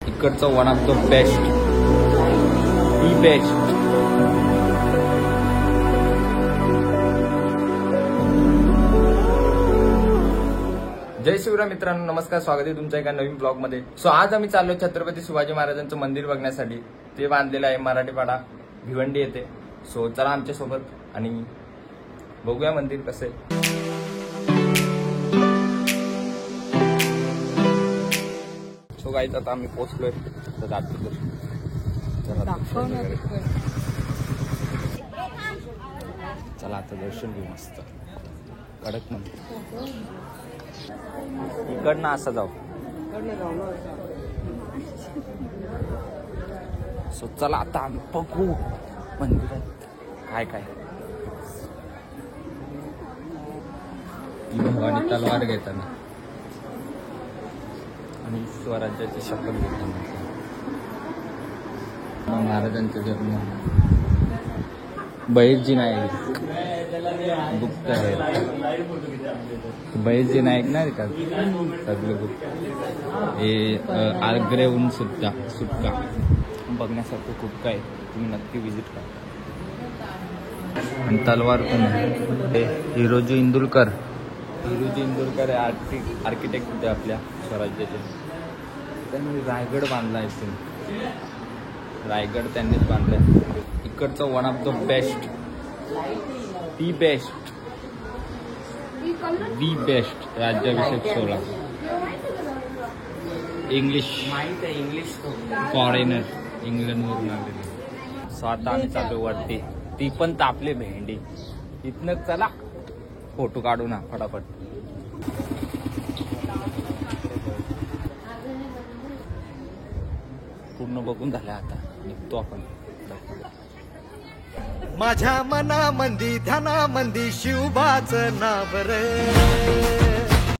इकडचं one of the best, the best. जय शिवराय मित्रांनो, नमस्कार. स्वागत आहे तुमच्या एका नवीन ब्लॉग मध्ये. सो आज आम्ही चाललो छत्रपती शिवाजी महाराजांचं मंदिर बघण्यासाठी. ते बांधलेलं आहे मराठीपाडा भिवंडी येथे. सो चला आमच्या सोबत आणि बघूया मंदिर कसं आहे. सो गाईज आता आम्ही पोहोचलोय तर जातो. चला आता दर्शन घेऊ मस्त कडक मंदिर. इकडनं असं जाऊ. सो चला आता आम्ही बघू मंदिरात काय काय. भगवानी तलवार घेताना आणि स्वराज्याची शपथ घेताना महाराजांचं जन्म. बळीजी नाईक गुप्त आहे. बळीजी नाईक नाही का सगळे गुप्त. हे आग्र्याहून सुद्धा सुटका बघण्यासारखं खूप काय. तुम्ही नक्की विजिट करा. आणि तलवार पण आहे. हिरोजी इंदुरकर. हिरोजी इंदुरकर हे आर्किटेक्ट होते आपल्या स्वराज्याचे. त्यांनी रायगड बांधला आहे. रायगड त्यांनीच बांधलाय. इकडचं one of the best, the best, the best राज्याभिषेक सोहळा. इंग्लिश फॉरेनर इंग्लंडवरून आलेले. सो आता आम्ही चालू वाटते. ती पण तापले भेंडी. इथनं चला फोटो काढू ना फटाफट. पूर्ण बघून झालं आता निघतो आपण. माझ्या मनामंदी ध्यानामंदी शिवबाचं नाव रे.